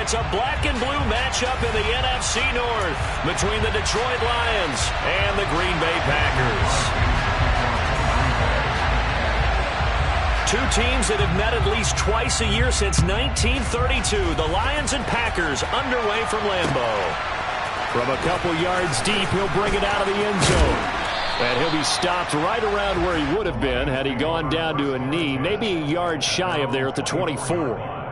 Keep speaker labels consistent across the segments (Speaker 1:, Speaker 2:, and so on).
Speaker 1: It's a black and blue matchup in the NFC North between the Detroit Lions and the Green Bay Packers. Two teams that have met at least twice a year since 1932. The Lions and Packers underway from Lambeau. From a couple yards deep, he'll bring it out of the end zone. And he'll be stopped right around where he would have been had he gone down to a knee, maybe a yard shy of there at the 24.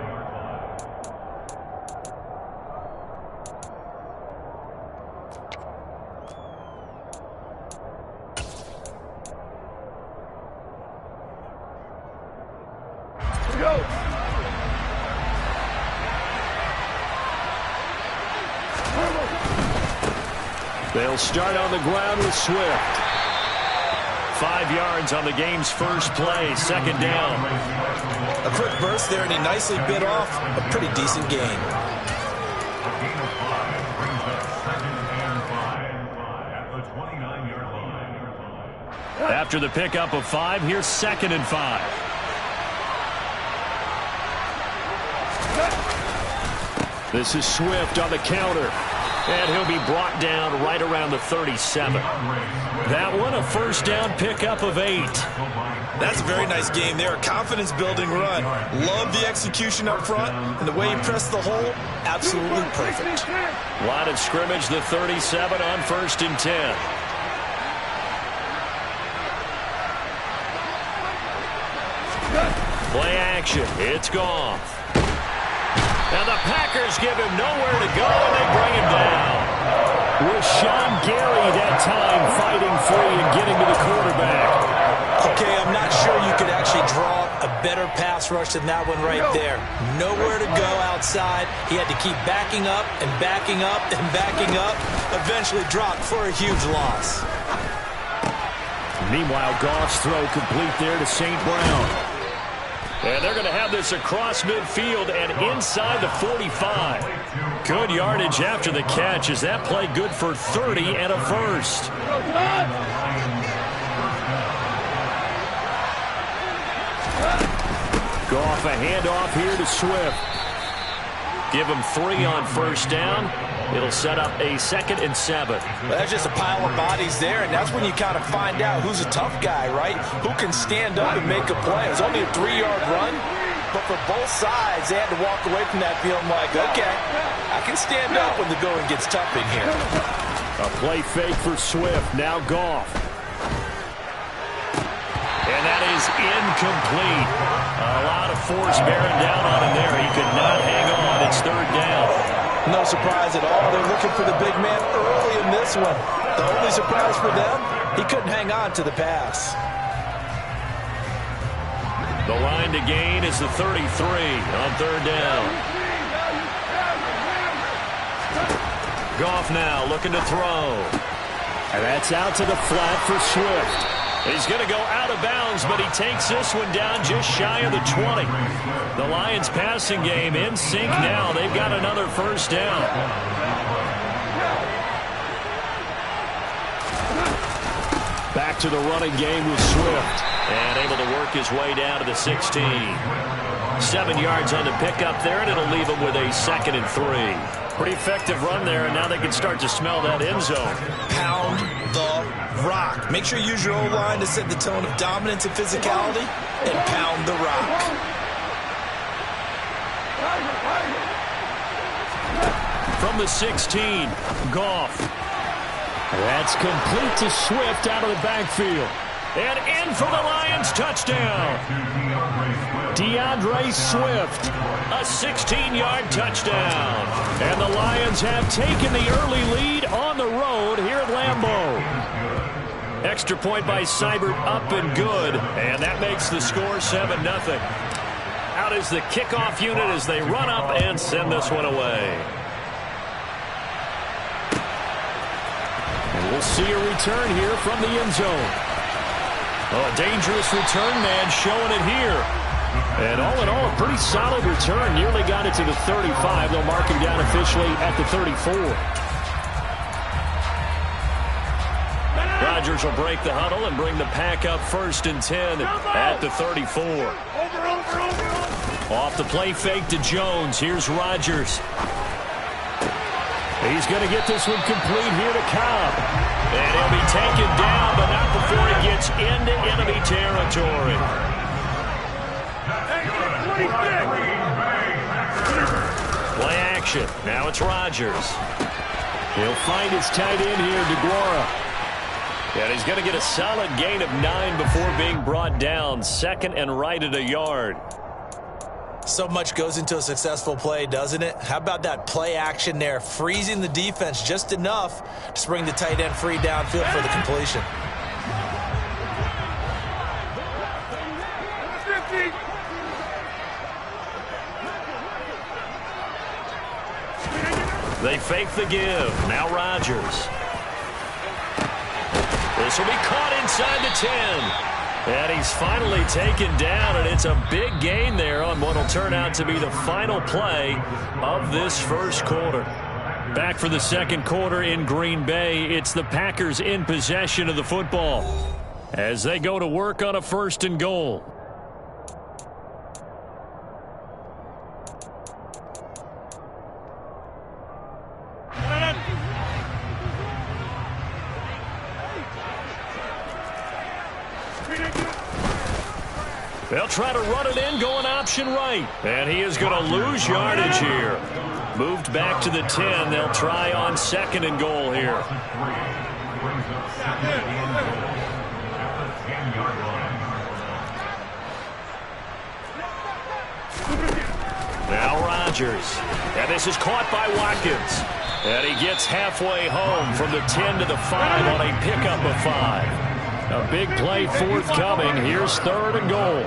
Speaker 1: They'll start on the ground with Swift. 5 yards on the game's first play, second down.
Speaker 2: A quick burst there, and he nicely bit off a pretty decent gain.
Speaker 1: After the pickup of 5, here's 2nd and 5. This is Swift on the counter. And he'll be brought down right around the 37. That one, a first down pickup of 8.
Speaker 2: That's a very nice game there. A confidence-building run. Love the execution up front, and the way he pressed the hole, absolutely perfect.
Speaker 1: Line of scrimmage, the 37 on 1st and 10. Play action. It's gone. And the Packers give him nowhere to go, and they bring him down. With Sean Gary that time fighting free and getting to the quarterback.
Speaker 2: Okay, I'm not sure you could actually draw a better pass rush than that one right there. Nowhere to go outside. He had to keep backing up and backing up and backing up. Eventually dropped for a huge loss.
Speaker 1: Meanwhile, Goff's throw complete there to St. Brown. And they're going to have this across midfield and inside the 45. Good yardage after the catch. Is that play good for 30 and a first? Goff, a handoff here to Swift. Give him 3 on first down. It'll set up a 2nd and 7.
Speaker 2: Well, that's just a pile of bodies there, and that's when you kind of find out who's a tough guy, right? Who can stand up and make a play. It was only a 3-yard run, but for both sides, they had to walk away from that feeling like, okay, I can stand up when the going gets tough in here.
Speaker 1: A play fake for Swift. Now Goff. And that is incomplete. A lot of force bearing down on him there. He could not hang on. It's 3rd down.
Speaker 2: No surprise at all. They're looking for the big man early in this one. The only surprise for them, he couldn't hang on to the pass.
Speaker 1: The line to gain is the 33 on 3rd down. Goff now looking to throw. And that's out to the flat for Swift. He's going to go out of bounds, but he takes this one down just shy of the 20. The Lions passing game in sync now. They've got another first down. Back to the running game with Swift. And able to work his way down to the 16. 7 yards on the pickup there, and it'll leave him with a 2nd and 3. Pretty effective run there, and now they can start to smell that end zone.
Speaker 2: Pound the rock. Make sure you use your O-line to set the tone of dominance and physicality, and pound the rock.
Speaker 1: From the 16, Goff. That's complete to Swift out of the backfield. And in for the Lions, touchdown. DeAndre Swift, a 16-yard touchdown. And the Lions have taken the early lead on the road here at Lambeau. Extra point by Seibert, up and good. And that makes the score 7-0. Out is the kickoff unit as they run up and send this one away. And we'll see a return here from the end zone. Oh, a dangerous return man showing it here. And all in all, a pretty solid return. Nearly got it to the 35. They'll mark him down officially at the 34. Rodgers will break the huddle and bring the pack up 1st and 10 at the 34. Off the play fake to Jones. Here's Rodgers. He's going to get this one complete here to Cobb. And he'll be taken down, but not before he gets into enemy territory. Play action. Now it's Rodgers. He'll find his tight end here, DeGuara. And he's going to get a solid gain of 9 before being brought down. Second and right at a yard.
Speaker 2: So much goes into a successful play, doesn't it? How about that play action there, freezing the defense just enough to bring the tight end free downfield for the completion.
Speaker 1: They fake the give. Now Rodgers. This will be caught inside the 10. And he's finally taken down, and it's a big gain there on what will turn out to be the final play of this first quarter. Back for the second quarter in Green Bay, it's the Packers in possession of the football as they go to work on a 1st and goal. They'll try to run it in, going option right. And he is going to lose yardage here. Moved back to the 10. They'll try on 2nd and goal here. Now Rodgers. And this is caught by Watkins. And he gets halfway home from the 10 to the 5 on a pickup of 5. A big play forthcoming. Here's 3rd and goal.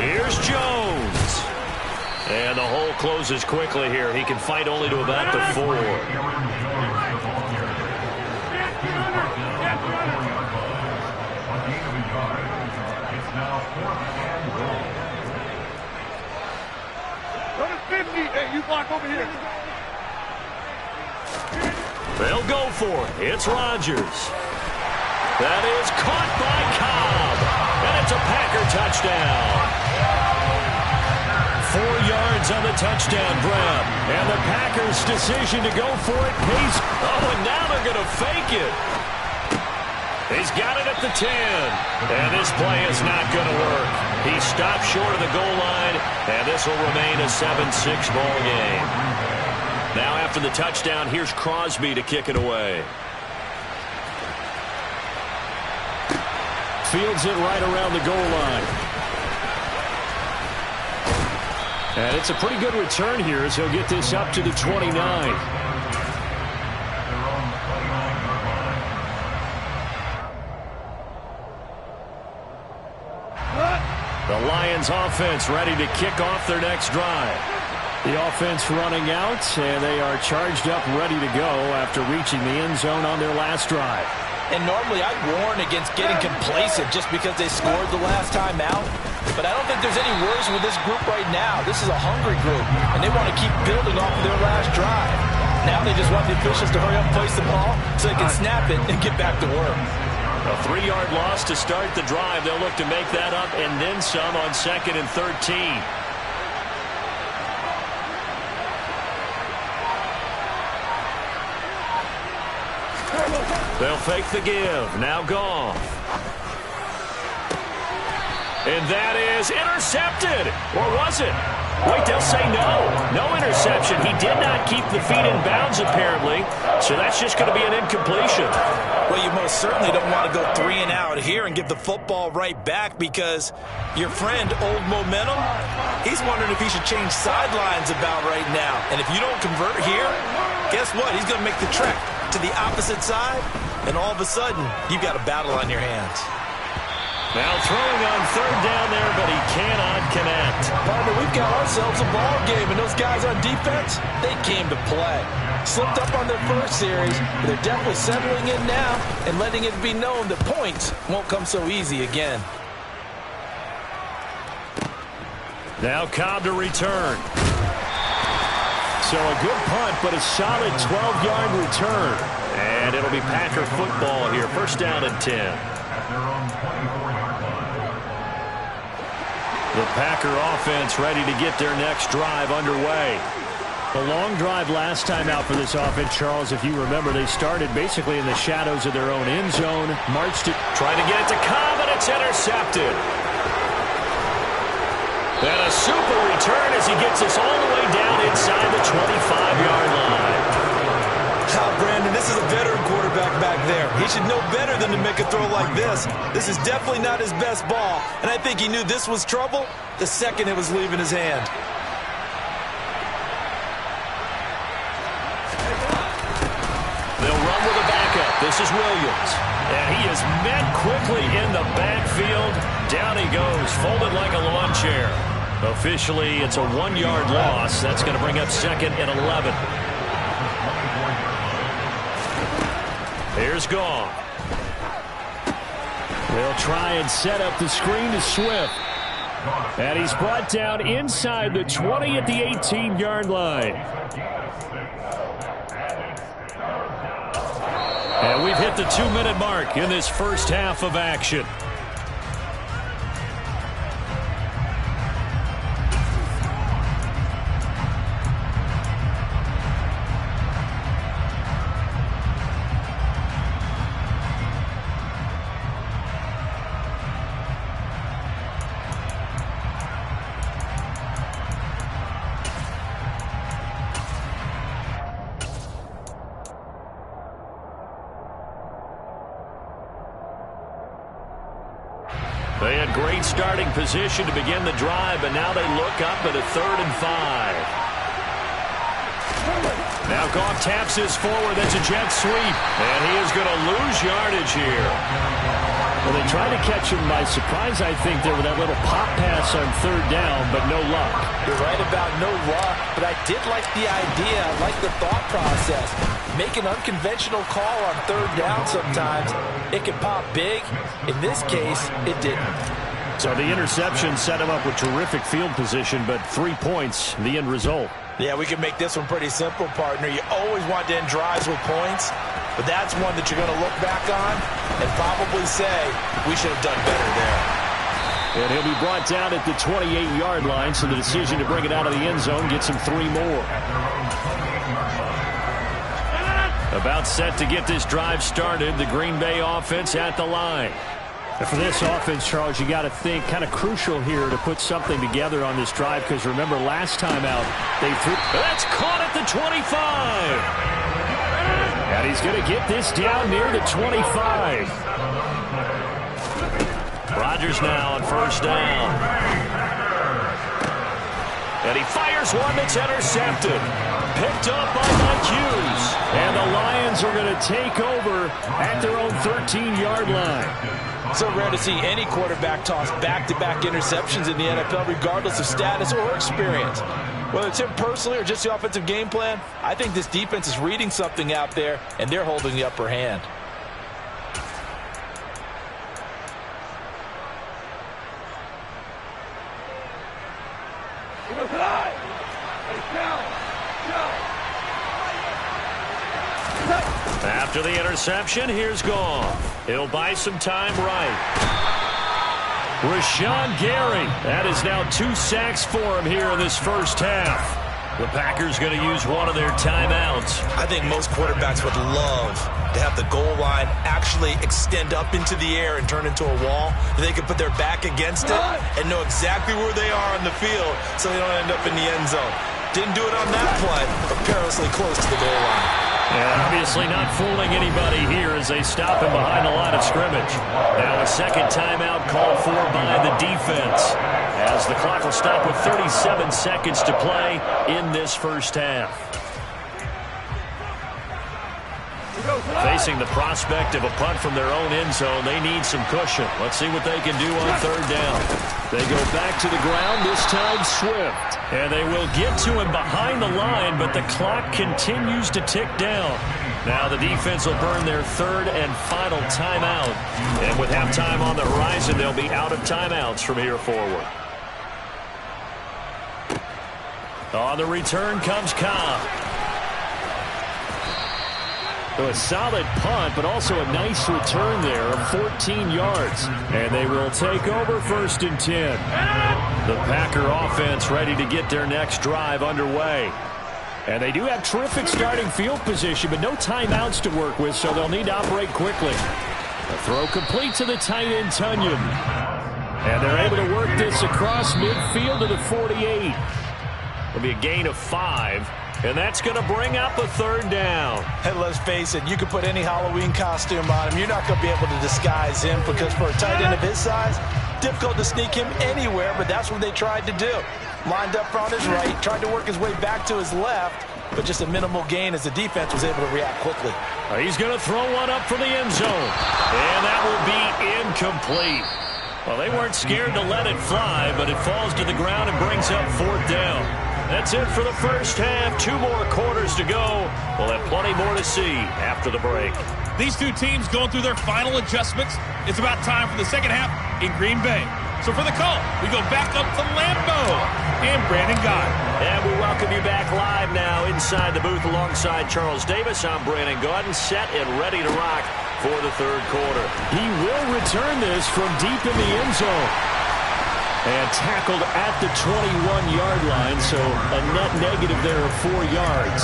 Speaker 1: Here's Jones. And the hole closes quickly here. He can fight only to about the 4.
Speaker 3: Hey, you block over here.
Speaker 1: They'll go for it. It's Rodgers. That is caught by Cobb. And it's a Packer touchdown. 4 yards on the touchdown grab. And the Packers' decision to go for it pays. Oh, and now they're going to fake it. He's got it at the 10. And this play is not going to work. He stopped short of the goal line. And this will remain a 7-6 ball game. Now after the touchdown, here's Crosby to kick it away. Fields it right around the goal line. And it's a pretty good return here as he'll get this up to the 29. The Lions offense ready to kick off their next drive. The offense running out, and they are charged up, ready to go after reaching the end zone on their last drive.
Speaker 2: And normally I'd warn against getting complacent just because they scored the last time out. But I don't think there's any worries with this group right now. This is a hungry group, and they want to keep building off of their last drive. Now they just want the officials to hurry up and place the ball so they can snap it and get back to work.
Speaker 1: A 3-yard loss to start the drive. They'll look to make that up and then some on 2nd and 13. They'll fake the give. Now Goff. And that is intercepted. Or was it? Wait, they'll say no. No interception. He did not keep the feet in bounds, apparently. So that's just going to be an incompletion.
Speaker 2: Well, you most certainly don't want to go 3 and out here and give the football right back because your friend, Old Momentum, he's wondering if he should change sidelines about right now. And if you don't convert here, guess what? He's going to make the trek to the opposite side, and all of a sudden, you've got a battle on your hands.
Speaker 1: Now throwing on 3rd down there, but he cannot connect.
Speaker 2: Partner, we've got ourselves a ball game, and those guys on defense, they came to play. Slipped up on their first series, but they're definitely settling in now and letting it be known that points won't come so easy again.
Speaker 1: Now Cobb to return. So a good punt, but a solid 12-yard return. And it'll be Packer football here. 1st down and 10. The Packer offense ready to get their next drive underway. The long drive last time out for this offense, Charles, if you remember, they started basically in the shadows of their own end zone, marched it, trying to get it to Cobb, and it's intercepted. And a super return as he gets us all the way down inside the 25-yard line.
Speaker 2: Brandon, this is a veteran quarterback back there. He should know better than to make a throw like this. This is definitely not his best ball, and I think he knew this was trouble the second it was leaving his hand.
Speaker 1: They'll run with a backup. This is Williams. And he is met quickly in the backfield. Down he goes, folded like a lawn chair. Officially, it's a 1-yard loss. That's going to bring up 2nd and 11. Here's Goff. They'll try and set up the screen to Swift. And he's brought down inside the 20 at the 18-yard line. And we've hit the 2-minute mark in this first half of action. They had great starting position to begin the drive, but now they look up at a 3rd and 5. Now Goff taps this forward. That's a jet sweep. And he is going to lose yardage here. Well, they tried to catch him by surprise, I think, there with that little pop pass on 3rd down, but no luck.
Speaker 2: You're right about no luck, but I did like the idea. I like the thought process. Make an unconventional call on 3rd down sometimes. It can pop big. In this case, it didn't.
Speaker 1: So the interception set him up with terrific field position, but 3 points, the end result.
Speaker 2: Yeah, we can make this one pretty simple, partner. You always want to end drives with points, but that's one that you're going to look back on and probably say, we should have done better there.
Speaker 1: And he'll be brought down at the 28-yard line, so the decision to bring it out of the end zone gets him 3 more. About set to get this drive started, the Green Bay offense at the line. And for this offense, Charles, you got to think kind of crucial here to put something together on this drive, because remember last time out, they threw. That's caught at the 25. And he's going to get this down near the 25. Rodgers now on 1st down. And he fires one that's intercepted. Picked up by Mike Hughes. And the Lions are going to take over at their own 13-yard line.
Speaker 2: So rare to see any quarterback toss back-to-back interceptions in the NFL, regardless of status or experience. Whether it's him personally or just the offensive game plan, I think this defense is reading something out there, and they're holding the upper hand.
Speaker 1: After the interception, here's Goff. He'll buy some time right. Rashawn Gary. That is now 2 sacks for him here in this first half. The Packers going to use one of their timeouts.
Speaker 2: I think most quarterbacks would love to have the goal line actually extend up into the air and turn into a wall. They can put their back against it and know exactly where they are on the field so they don't end up in the end zone. Didn't do it on that play, but perilously close to the goal line.
Speaker 1: And obviously not fooling anybody here as they stop him behind the line of scrimmage. Now a second timeout called for by the defense, as the clock will stop with 37 seconds to play in this first half. Facing the prospect of a punt from their own end zone, they need some cushion. Let's see what they can do on 3rd down. They go back to the ground, this time Swift. And they will get to him behind the line, but the clock continues to tick down. Now the defense will burn their 3rd and final timeout. And with halftime on the horizon, they'll be out of timeouts from here forward. On the return comes Cobb. So a solid punt, but also a nice return there of 14 yards. And they will take over 1st and 10. The Packer offense ready to get their next drive underway. And they do have terrific starting field position, but no timeouts to work with, so they'll need to operate quickly. The throw complete to the tight end, Tunyon. And they're able to work this across midfield to the 48. It'll be a gain of 5. And that's going to bring up a 3rd down.
Speaker 2: And let's face it, you can put any Halloween costume on him. You're not going to be able to disguise him because for a tight end of his size, difficult to sneak him anywhere, but that's what they tried to do. Lined up on his right, tried to work his way back to his left, but just a minimal gain as the defense was able to react quickly.
Speaker 1: He's going to throw one up for the end zone. And that will be incomplete. Well, they weren't scared to let it fly, but it falls to the ground and brings up 4th down. That's it for the first half. 2 more quarters to go. We'll have plenty more to see after the break.
Speaker 3: These two teams going through their final adjustments. It's about time for the second half in Green Bay. So for the call, we go back up to Lambeau and Brandon Guy.
Speaker 1: And we welcome you back live now inside the booth alongside Charles Davis. I'm Brandon Gaudin, set and ready to rock for the 3rd quarter. He will return this from deep in the end zone. And tackled at the 21-yard line, so a net negative there of 4 yards.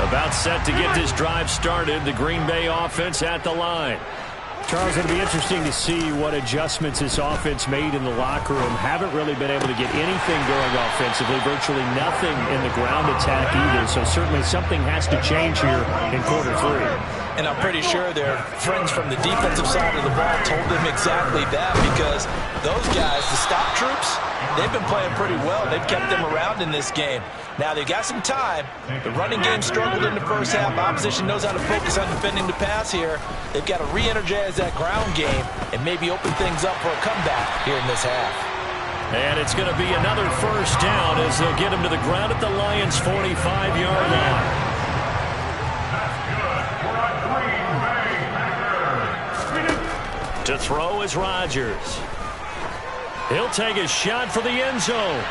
Speaker 1: About set to get this drive started, the Green Bay offense at the line. Charles, it'll be interesting to see what adjustments this offense made in the locker room. Haven't really been able to get anything going offensively, virtually nothing in the ground attack either, so certainly something has to change here in quarter 3.
Speaker 2: And I'm pretty sure their friends from the defensive side of the ball told them exactly that because those guys, the stop troops, they've been playing pretty well. They've kept them around in this game. Now, they've got some time. The running game struggled in the first half. Opposition knows how to focus on defending the pass here. They've got to re-energize that ground game and maybe open things up for a comeback here in this half.
Speaker 1: And it's going to be another first down as they'll get him to the ground at the Lions' 45-yard line. To throw is Rodgers. He'll take a shot for the end zone.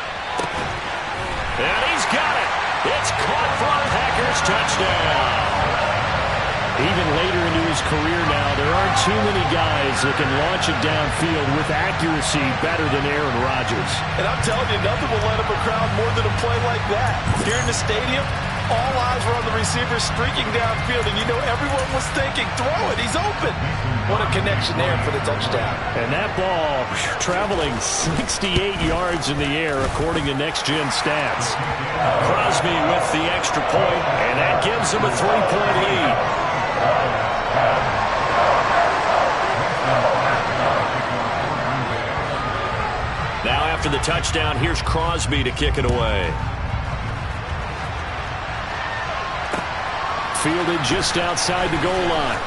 Speaker 1: And he's got it. It's caught for a Packers touchdown. Even later into his career now, there aren't too many guys that can launch it downfield with accuracy better than Aaron Rodgers.
Speaker 2: And I'm telling you, nothing will let up a crowd more than a play like that. Here in the stadium, all eyes were on the receiver streaking downfield, and you know everyone was thinking, throw it, he's open. What a connection there for the touchdown.
Speaker 1: And that ball traveling 68 yards in the air, according to Next Gen Stats. Crosby with the extra point, and that gives him a 3-point lead. Now after the touchdown, here's Crosby to kick it away. Fielded just outside the goal line.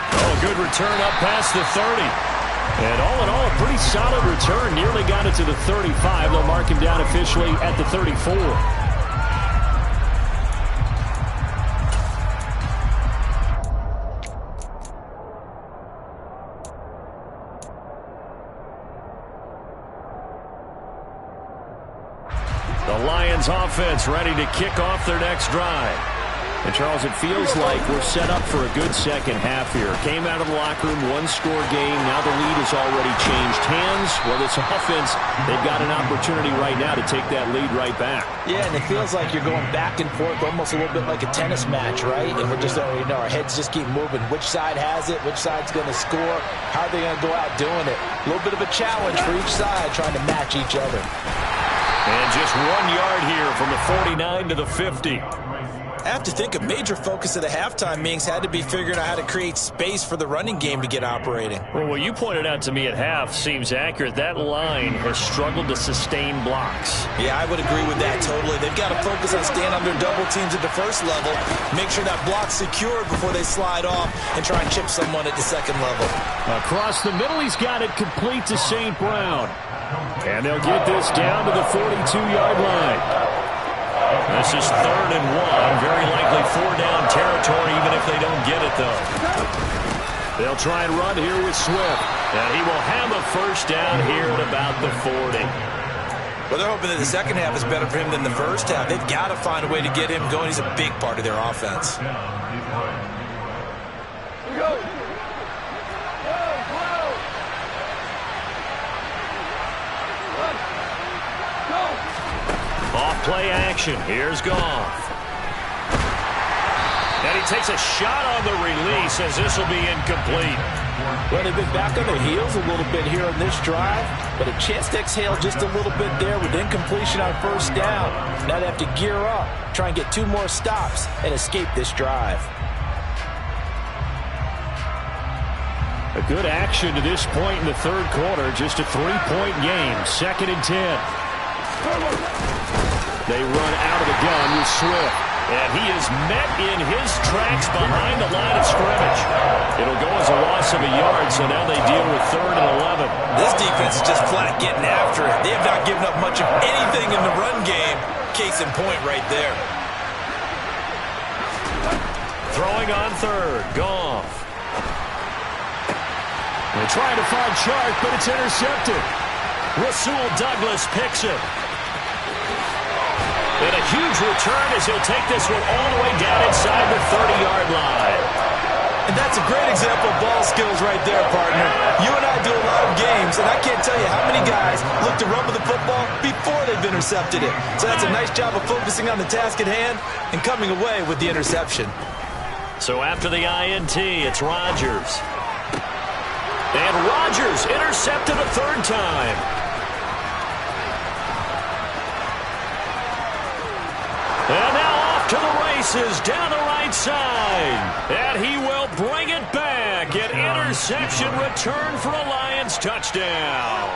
Speaker 1: Oh, good return up past the 30. And all in all, a pretty solid return. Nearly got it to the 35. They'll mark him down officially at the 34. The Lions offense ready to kick off their next drive. And, Charles, it feels like we're set up for a good second half here. Came out of the locker room, one-score game. Now the lead has already changed hands. Well, this offense, they've got an opportunity right now to take that lead right back.
Speaker 2: Yeah, and it feels like you're going back and forth almost a little bit like a tennis match, right? And we're just, our heads just keep moving. Which side has it? Which side's going to score? How are they going to go out doing it? A little bit of a challenge for each side trying to match each other.
Speaker 1: And just 1 yard here from the 49 to the 50.
Speaker 2: I have to think a major focus of the halftime meetings had to be figuring out how to create space for the running game to get operating.
Speaker 1: Well, what you pointed out to me at half seems accurate. That line has struggled to sustain blocks.
Speaker 2: Yeah, I would agree with that totally. They've got to focus on staying under double teams at the first level, make sure that block's secured before they slide off and try and chip someone at the second level.
Speaker 1: Across the middle, he's got it complete to St. Brown. And they'll get this down to the 42-yard line. This is 3rd and 1. Very likely 4-down territory, even if they don't get it, though. They'll try and run here with Swift. And he will have a first down here at about the 40.
Speaker 2: Well, they're hoping that the second half is better for him than the first half. They've got to find a way to get him going. He's a big part of their offense.
Speaker 1: play action. Here's Goff. And he takes a shot on the release as this will be incomplete.
Speaker 2: Well, they've been back on their heels a little bit here on this drive, but a chance to exhale just a little bit there with incompletion on first down. Now they have to gear up, try and get 2 more stops, and escape this drive.
Speaker 1: A good action to this point in the third quarter. Just a 3-point game. 2nd and 10. They run out of the gun with Swift. And he is met in his tracks behind the line of scrimmage. It'll go as a loss of a yard, so now they deal with 3rd and 11.
Speaker 2: This defense is just flat getting after it. They have not given up much of anything in the run game. Case in point right there.
Speaker 1: Throwing on 3rd. Goff. They're trying to find Chark, but it's intercepted. Rasul Douglas picks it. And a huge return as he'll take this one all the way down inside the 30-yard line.
Speaker 2: And that's a great example of ball skills right there, partner. You and I do a lot of games, and I can't tell you how many guys look to run with the football before they've intercepted it. So that's a nice job of focusing on the task at hand and coming away with the interception.
Speaker 1: So after the INT, it's Rodgers. And Rodgers intercepted a 3rd time. And now off to the races down the right side. And he will bring it back. An interception return for a Lions touchdown.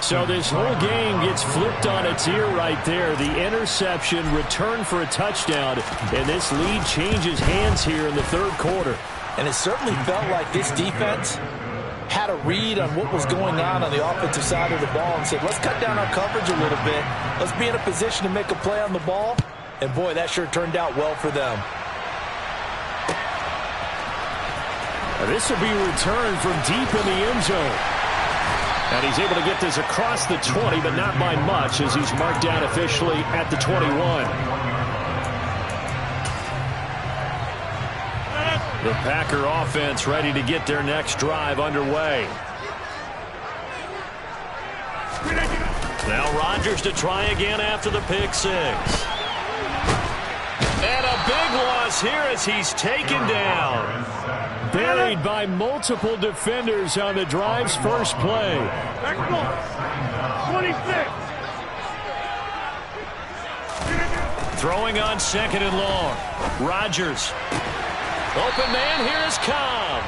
Speaker 1: So this whole game gets flipped on its ear right there. The interception, return for a touchdown. And this lead changes hands here in the third quarter.
Speaker 2: And it certainly felt like this defense had a read on what was going on the offensive side of the ball and said, let's cut down our coverage a little bit. Let's be in a position to make a play on the ball. And, boy, that sure turned out well for them.
Speaker 1: This will be returned from deep in the end zone. And he's able to get this across the 20, but not by much as he's marked down officially at the 21. The Packer offense ready to get their next drive underway. Now Rodgers to try again after the pick 6. And a big loss here as he's taken down. Buried by multiple defenders on the drive's first play.
Speaker 4: 26.
Speaker 1: Throwing on 2nd and long. Rodgers. Open man, here is Cobb.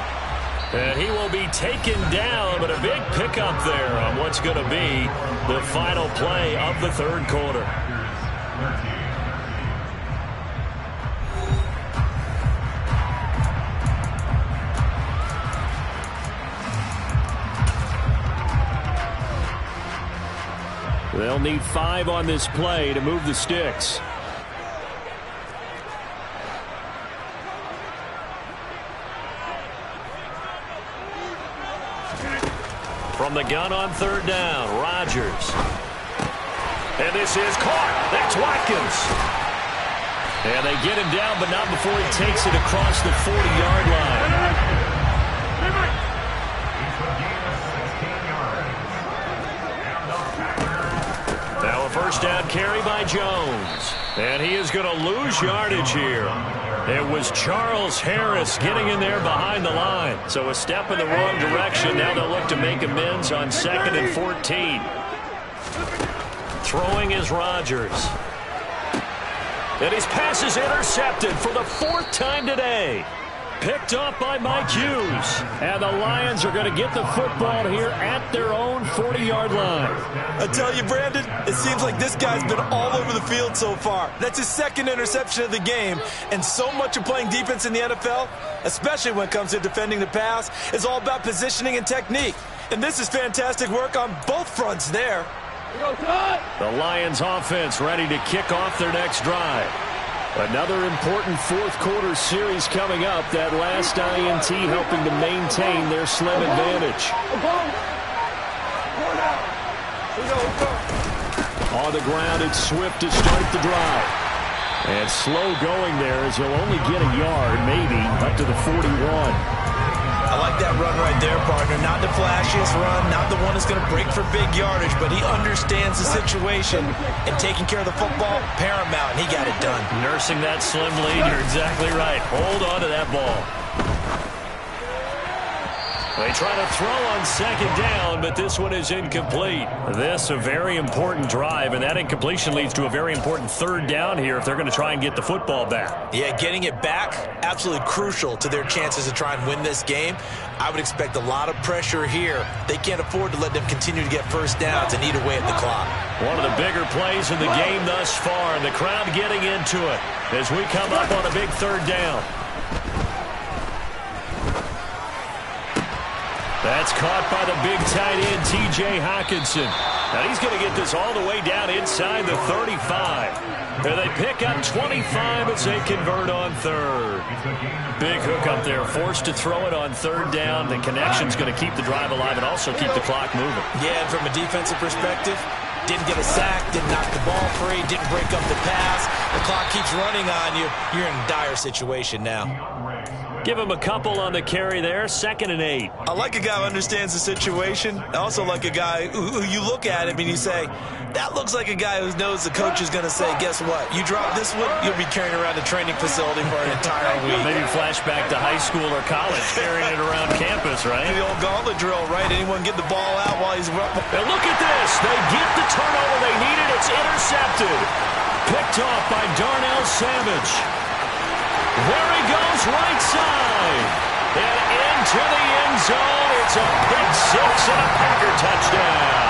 Speaker 1: And he will be taken down, but a big pickup there on what's going to be the final play of the third quarter. They'll need 5 on this play to move the sticks. From the gun on 3rd down, Rodgers. And this is caught. That's Watkins. And they get him down, but not before he takes it across the 40-yard line. Now a first down carry by Jones. And he is going to lose yardage here. It was Charles Harris getting in there behind the line. So a step in the wrong direction. Now they'll look to make amends on 2nd and 14. Throwing is Rodgers. And his pass is intercepted for the 4th time today. Picked up by Mike Hughes. And the Lions are going to get the football here at their own 40-yard line.
Speaker 2: I tell you, Brandon, it seems like this guy's been all over the field so far. That's his 2nd interception of the game. And so much of playing defense in the NFL, especially when it comes to defending the pass, is all about positioning and technique. And this is fantastic work on both fronts there.
Speaker 1: The Lions offense ready to kick off their next drive. Another important fourth quarter series coming up. That last INT helping to maintain their slim advantage. On the ground, it's Swift to start the drive. And slow going there as he'll only get a yard, maybe, up to the 41.
Speaker 2: I like like that run right there, partner. Not the flashiest run, not the one that's going to break for big yardage, but he understands the situation, and taking care of the football, paramount, and he got it done.
Speaker 1: Nursing that slim lead, you're exactly right. Hold on to that ball. They try to throw on second down, but this one is incomplete. This a very important drive, and that incompletion leads to a very important third down here if they're going to try and get the football back.
Speaker 2: Yeah, getting it back, absolutely crucial to their chances to try and win this game. I would expect a lot of pressure here. They can't afford to let them continue to get first downs and eat away at the clock.
Speaker 1: One of the bigger plays in the game thus far, and the crowd getting into it as we come up on a big third down. That's caught by the big tight end, T.J. Hockenson. Now he's going to get this all the way down inside the 35. And they pick up 25 as they convert on third. Big hook up there, forced to throw it on third down. The connection's going to keep the drive alive and also keep the clock moving.
Speaker 2: Yeah, and from a defensive perspective, didn't get a sack, didn't knock the ball free, didn't break up the pass. The clock keeps running on you. You're in a dire situation now.
Speaker 1: Give him a couple on the carry there, 2nd and 8.
Speaker 2: I like a guy who understands the situation. I also like a guy who you look at him and you say, that looks like a guy who knows the coach is going to say, guess what? You drop this one, you'll be carrying around a training facility for an entire week.
Speaker 1: Maybe flashback to high school or college, carrying it around campus, right?
Speaker 2: The old gauntlet drill, right? Anyone get the ball out while he's running?
Speaker 1: And look at this. They get the turnover they needed. It's intercepted. Picked off by Darnell Savage. There he goes, right side. And into the end zone. It's a pick six and a Packer touchdown.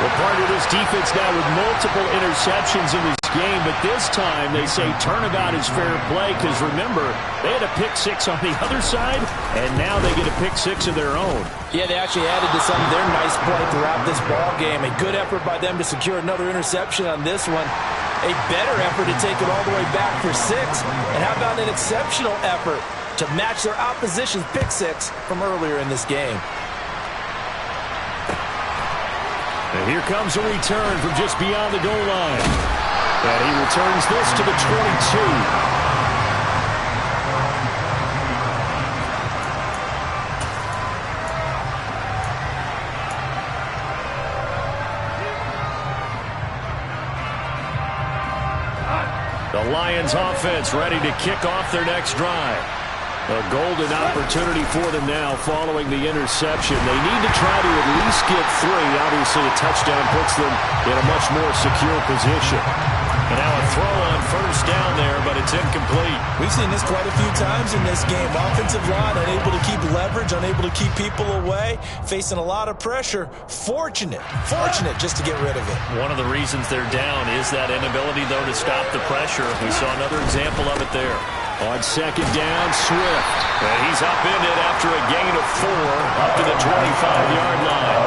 Speaker 1: Well, part of this defense now with multiple interceptions in this game, but this time they say turnabout is fair play because, remember, they had a pick six on the other side, and now they get a pick six of their own.
Speaker 2: Yeah, they actually added to some of their nice play throughout this ball game. A good effort by them to secure another interception on this one. A better effort to take it all the way back for 6. And how about an exceptional effort to match their opposition's pick six from earlier in this game.
Speaker 1: And here comes a return from just beyond the goal line. And he returns this to the 22. The Lions offense ready to kick off their next drive. A golden opportunity for them now following the interception. They need to try to at least get 3. Obviously, a touchdown puts them in a much more secure position. And now a throw on first down there, but it's incomplete.
Speaker 2: We've seen this quite a few times in this game. Offensive line unable to keep leverage, unable to keep people away, facing a lot of pressure. Fortunate just to get rid of it.
Speaker 1: One of the reasons they're down is that inability, though, to stop the pressure. We saw another example of it there. On second down, Swift. And he's up in it after a gain of 4 up to the 25-yard line.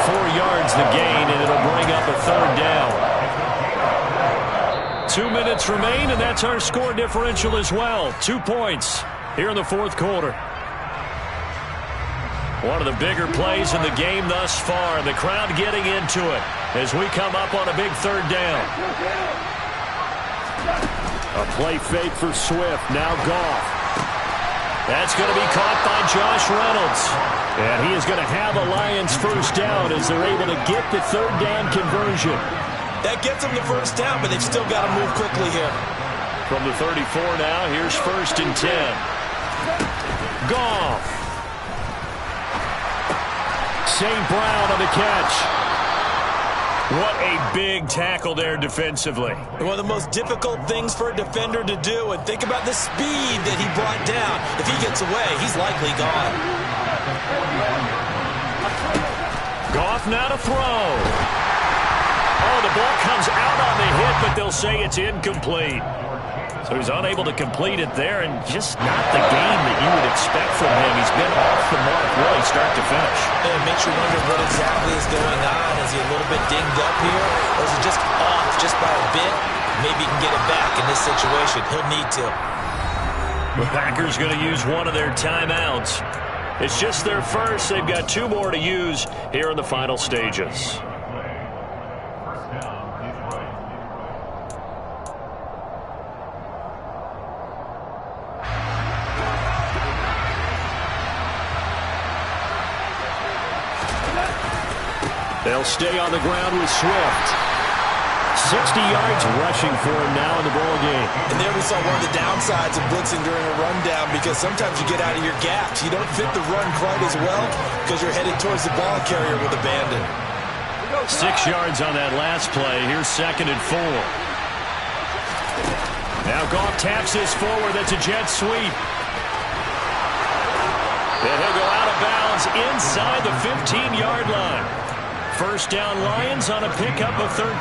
Speaker 1: 4 yards the gain, and it'll bring up a third down. 2 minutes remain, and that's our score differential as well. 2 points here in the fourth quarter. One of the bigger plays in the game thus far. The crowd getting into it as we come up on a big third down. A play fake for Swift. Now Goff. That's going to be caught by Josh Reynolds. And he is going to have a Lions first down as they're able to get the third down conversion.
Speaker 2: That gets them the first down, but they've still got to move quickly here.
Speaker 1: From the 34 now, here's 1st and 10. Goff. St. Brown on the catch. What a big tackle there defensively.
Speaker 2: One of the most difficult things for a defender to do, and think about the speed that he brought down. If he gets away, he's likely gone.
Speaker 1: Goff now to throw. Oh, the ball comes out on the hit, but they'll say it's incomplete. So he's unable to complete it there, and just not the game that you would expect from him. He's been off the mark really start to finish.
Speaker 2: It makes you wonder what exactly is going on. Is he a little bit dinged up here, or is he just off just by a bit? Maybe he can get it back in this situation. He'll need to.
Speaker 1: The Packers going to use one of their timeouts. It's just their first. They've got 2 more to use here in the final stages. They'll stay on the ground with Swift. 60 yards rushing for him now in the ball game.
Speaker 2: And there we saw one of the downsides of blitzing during a rundown, because sometimes you get out of your gaps. You don't fit the run quite as well because you're headed towards the ball carrier with abandon.
Speaker 1: 6 yards on that last play. Here's 2nd and 4. Now Goff taps this forward. That's a jet sweep. And he'll go out of bounds inside the 15-yard line. First down Lions on a pickup of 13.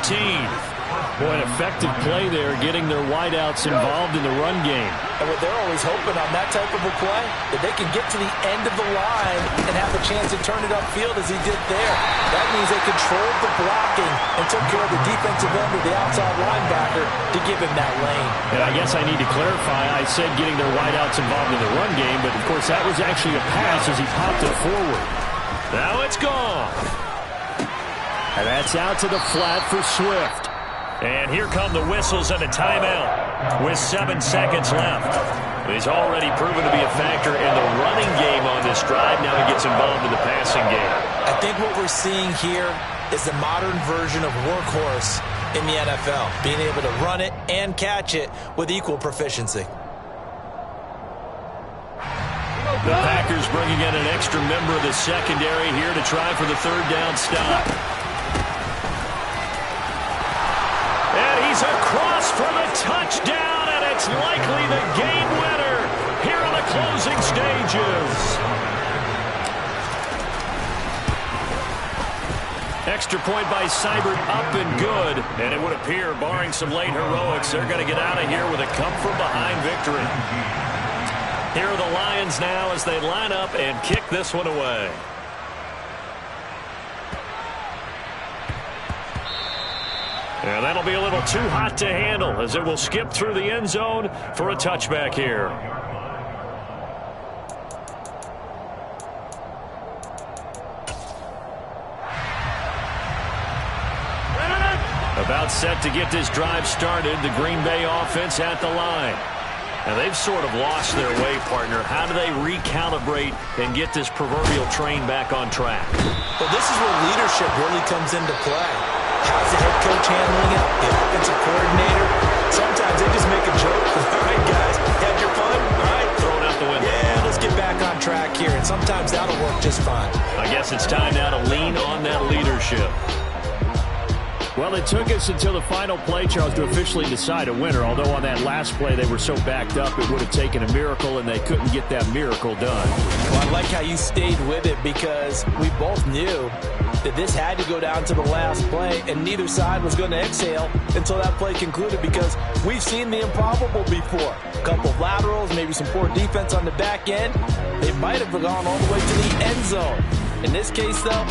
Speaker 1: Boy, an effective play there, getting their wideouts involved in the run game.
Speaker 2: And what they're always hoping on that type of a play, that they can get to the end of the line and have a chance to turn it upfield as he did there. That means they controlled the blocking and took care of the defensive end or the outside linebacker to give him that lane.
Speaker 1: And I guess I need to clarify, I said getting their wideouts involved in the run game, but of course that was actually a pass as he popped it forward. Now it's gone. And that's out to the flat for Swift. And here come the whistles and a timeout with 7 seconds left. He's already proven to be a factor in the running game on this drive. Now he gets involved in the passing game.
Speaker 2: I think what we're seeing here is the modern version of workhorse in the NFL, being able to run it and catch it with equal proficiency.
Speaker 1: The Packers bringing in an extra member of the secondary here to try for the 3rd down stop. And he's across for the touchdown, and it's likely the game winner here in the closing stages. Extra point by Seibert, up and good. And it would appear, barring some late heroics, they're going to get out of here with a come-from-behind victory. Here are the Lions now as they line up and kick this one away. And that'll be a little too hot to handle as it will skip through the end zone for a touchback here. About set to get this drive started, the Green Bay offense at the line. Now, they've sort of lost their way, partner. How do they recalibrate and get this proverbial train back on track?
Speaker 2: Well, this is where leadership really comes into play. How's the head coach handling it? The offensive coordinator? Sometimes they just make a joke. All right, guys, had your fun? All right,
Speaker 1: throw it out the window.
Speaker 2: Yeah, let's get back on track here. And sometimes that'll work just fine.
Speaker 1: I guess it's time now to lean on that leadership.
Speaker 4: Well, it took us until the final play, Charles, to officially decide a winner. Although on that last play they were so backed up, it would have taken a miracle, and they couldn't get that miracle done.
Speaker 2: Well, I like how you stayed with it, because we both knew that this had to go down to the last play, and neither side was going to exhale until that play concluded, because we've seen the improbable before. A couple of laterals, maybe some poor defense on the back end. They might have gone all the way to the end zone. In this case, though,